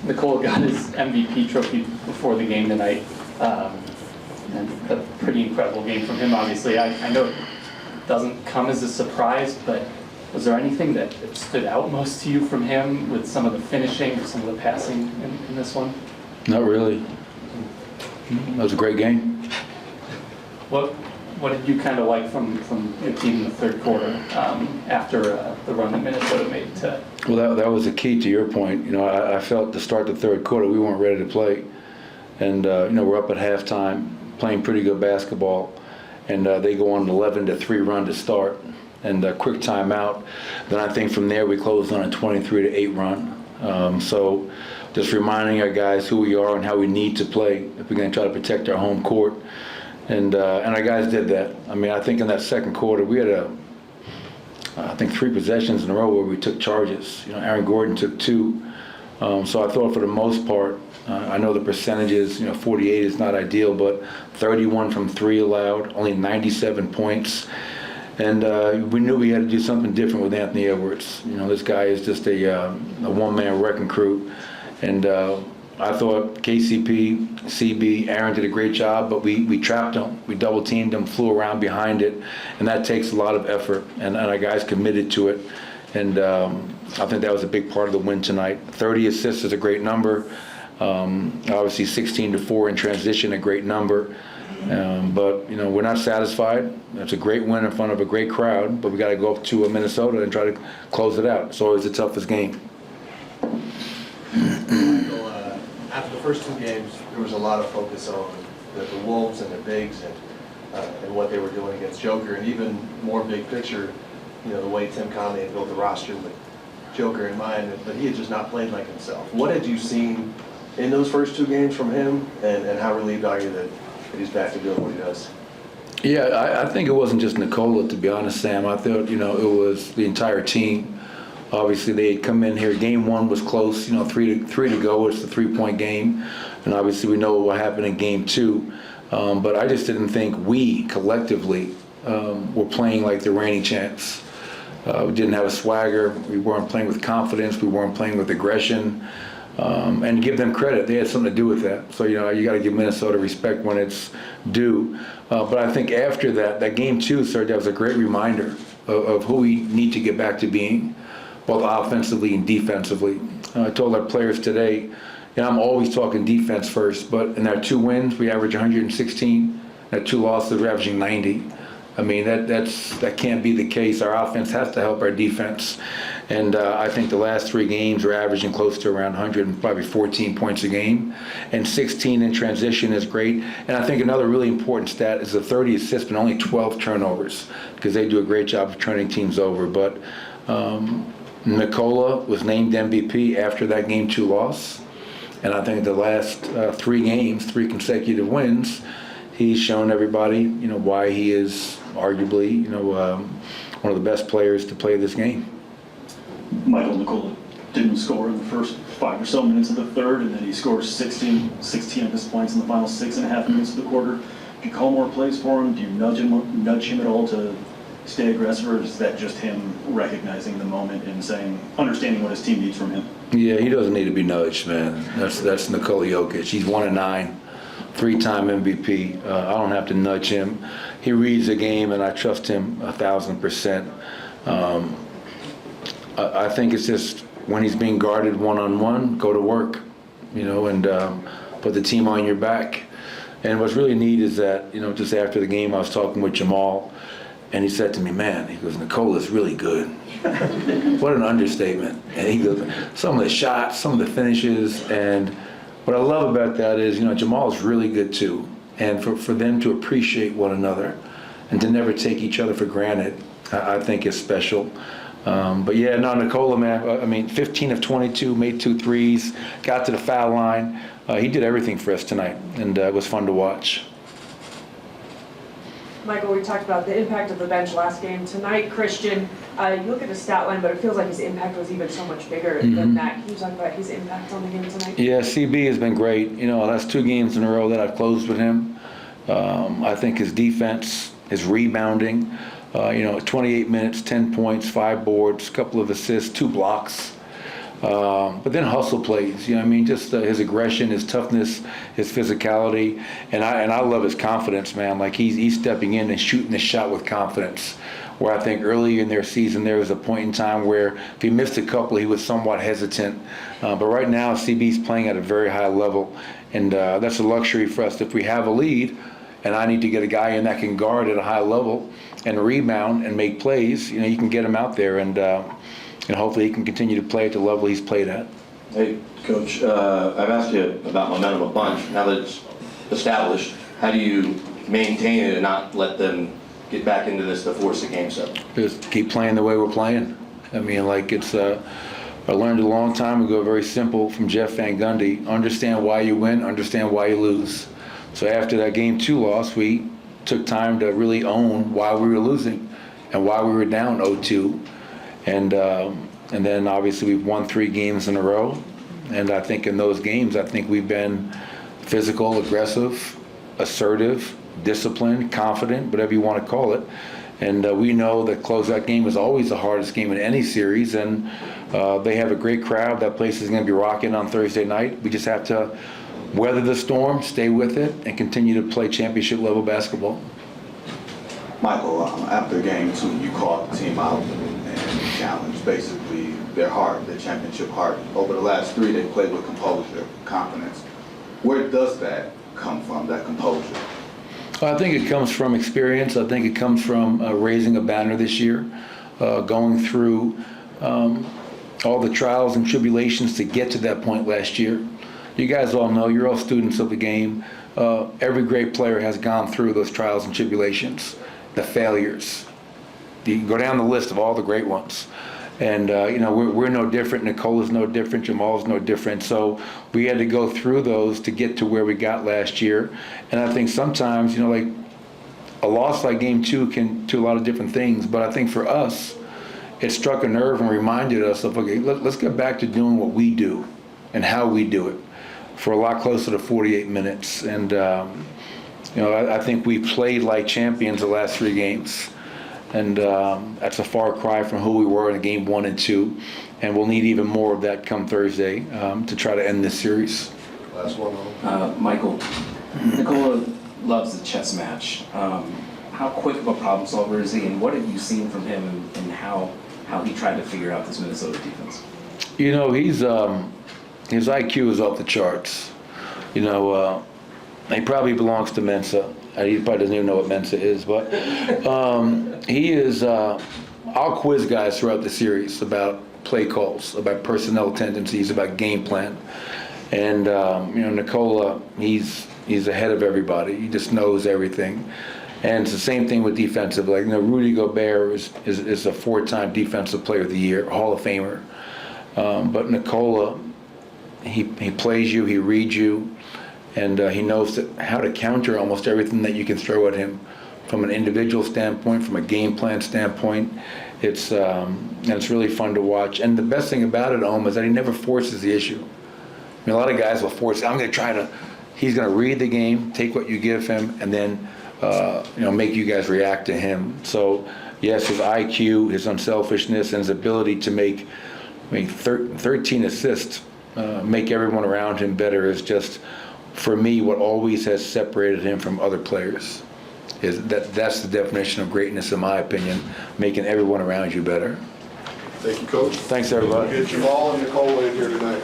Nikola got his MVP trophy before the game tonight. And a pretty incredible game from him, obviously. I know it doesn't come as a surprise, but was there anything that stood out most to you from him with some of the finishing or some of the passing in this one? Not really. That was a great game. What did you kind of like from your team in the third quarter after the run that Minnesota made to? Well, that was the key to your point. You know, I felt to start the third quarter we weren't ready to play, and you know, we're up at halftime playing pretty good basketball, and they go on an 11-3 run to start, and a quick timeout. Then I think from there we closed on a 23-8 run. So just reminding our guys who we are and how we need to play if we're going to try to protect our home court. And our guys did that. I mean, I think in that second quarter we had I think 3 possessions in a row where we took charges. You know, Aaron Gordon took 2. So I thought for the most part, I know the percentages, you know, 48 is not ideal, but 31 from 3 allowed, only 97 points. And we knew we had to do something different with Anthony Edwards. You know, this guy is just a one-man wrecking crew. And I thought KCP, CB, Aaron did a great job, but we trapped them. We double-teamed them, flew around behind it, and that takes a lot of effort, and our guys committed to it. And I think that was a big part of the win tonight. 30 assists is a great number. Obviously 16-4 in transition, a great number. But, you know, we're not satisfied. It's a great win in front of a great crowd, but we got to go up to Minnesota and try to close it out. It's always the toughest game. After the first 2 games, there was a lot of focus on the Wolves and their bigs and what they were doing against Joker, and even more big picture, you know, the way Tim Conley had built the roster with Joker in mind, but he had just not played like himself. What had you seen in those first 2 games from him, and how relieved are you that he's back to doing what he does? Yeah, I think it wasn't just Nikola, to be honest, Sam. I thought, you know, it was the entire team. Obviously, they had come in here. Game 1 was close, you know, 3 to go. It's the 3-point game. And obviously, we know what happened in Game 2. But I just didn't think we, collectively, were playing like the reigning champs. We didn't have a swagger. We weren't playing with confidence. We weren't playing with aggression. And give them credit. They had something to do with that. So, you know, you got to give Minnesota respect when it's due. But I think after that Game 2, sir, that was a great reminder of who we need to get back to being, both offensively and defensively. I told our players today, you know, I'm always talking defense first, but in our 2 wins, we average 116. Our 2 losses, we're averaging 90. I mean, that can't be the case. Our offense has to help our defense. And I think the last 3 games we're averaging close to around 100 and probably 14 points a game. And 16 in transition is great. And I think another really important stat is the 30 assists, but only 12 turnovers, because they do a great job of turning teams over. But Nikola was named MVP after that Game 2 loss. And I think the last 3 games, 3 consecutive wins, he's shown everybody, you know, why he is arguably, you know, one of the best players to play this game. Michael, Nikola didn't score in the first 5 or so minutes of the third, and then he scores 16 of his points in the final 6.5 minutes of the quarter. Do you call more plays for him? Do you nudge him at all to stay aggressive, or is that just him recognizing the moment and understanding what his team needs from him? Yeah, he doesn't need to be nudged, man. That's Nikola Jokic. He's 1-9, 3-time MVP. I don't have to nudge him. He reads the game, and I trust him 1,000%. I think it's just when he's being guarded one-on-one, go to work, you know, and put the team on your back. And what's really neat is that, you know, just after the game, I was talking with Jamal, and he said to me, man, he goes, Nikola's really good. What an understatement. And he goes, some of the shots, some of the finishes, and what I love about that is, you know, Jamal's really good too. And for them to appreciate one another and to never take each other for granted, I think is special. But yeah, no, Nikola, man, I mean, 15 of 22, made 2 threes, got to the foul line. He did everything for us tonight, and it was fun to watch. Michael, we talked about the impact of the bench last game. Tonight, Christian, you look at the stat line, but it feels like his impact was even so much bigger than that. Can you talk about his impact on the game tonight? Yeah, CB has been great. You know, that's 2 games in a row that I've closed with him. I think his defense, his rebounding, you know, 28 minutes, 10 points, 5 boards, a couple of assists, 2 blocks. But then hustle plays, you know what I mean? Just his aggression, his toughness, his physicality, and I love his confidence, man. Like he's stepping in and shooting the shot with confidence. Where I think early in their season there was a point in time where if he missed a couple, he was somewhat hesitant. But right now, CB's playing at a very high level, and that's a luxury for us. If we have a lead, and I need to get a guy in that can guard at a high level and rebound and make plays, you know, you can get him out there, and hopefully he can continue to play at the level he's played at. Hey, Coach, I've asked you about momentum a bunch. Now that it's established, how do you maintain it and not let them get back into this to force a game 7? Just keep playing the way we're playing. I mean, like it's, I learned a long time ago, very simple from Jeff Van Gundy, understand why you win, understand why you lose. So after that game 2 loss, we took time to really own why we were losing and why we were down 0-2. And then obviously we've won 3 games in a row. And I think in those games, I think we've been physical, aggressive, assertive, disciplined, confident, whatever you want to call it. And we know that closeout game is always the hardest game in any series. And they have a great crowd. That place is going to be rocking on Thursday night. We just have to weather the storm, stay with it, and continue to play championship level basketball. Michael, after game 2, you called the team out and challenged basically their heart, their championship heart. Over the last 3, they played with composure, confidence. Where does that come from, that composure? I think it comes from experience. I think it comes from raising a banner this year, going through all the trials and tribulations to get to that point last year. You guys all know, you're all students of the game. Every great player has gone through those trials and tribulations, the failures. You can go down the list of all the great ones. And, we're no different. Nicola's no different. Jamal's no different. So we had to go through those to get to where we got last year. And I think sometimes, like a loss like game 2 can do a lot of different things. But I think for us, it struck a nerve and reminded us of, okay, let's get back to doing what we do and how we do it for a lot closer to 48 minutes. And, I think we played like champions the last 3 games. And that's a far cry from who we were in game 1 and 2. And we'll need even more of that come Thursday to try to end this series. Last one. Michael, Nikola loves the chess match. How quick of a problem solver is he, and what have you seen from him and how he tried to figure out this Minnesota defense? His IQ is off the charts. He probably belongs to Mensa. He probably doesn't even know what Mensa is, but he is. I'll quiz guys throughout the series about play calls, about personnel tendencies, about game plan, and Nikola, he's ahead of everybody. He just knows everything, and it's the same thing with defensive. Like Rudy Gobert is a 4-time Defensive Player of the Year, Hall of Famer, but Nikola, he plays you, he reads you. And he knows how to counter almost everything that you can throw at him from an individual standpoint, from a game plan standpoint. It's really fun to watch. And the best thing about it, is that he never forces the issue. I mean, a lot of guys will force it. He's going to read the game, take what you give him, and then, make you guys react to him. So, yes, his IQ, his unselfishness, and his ability to make 13 assists, make everyone around him better is just, for me, what always has separated him from other players is that's the definition of greatness, in my opinion, making everyone around you better. Thank you, Coach. Thanks, everybody. Get Jamal and Nicole in here tonight.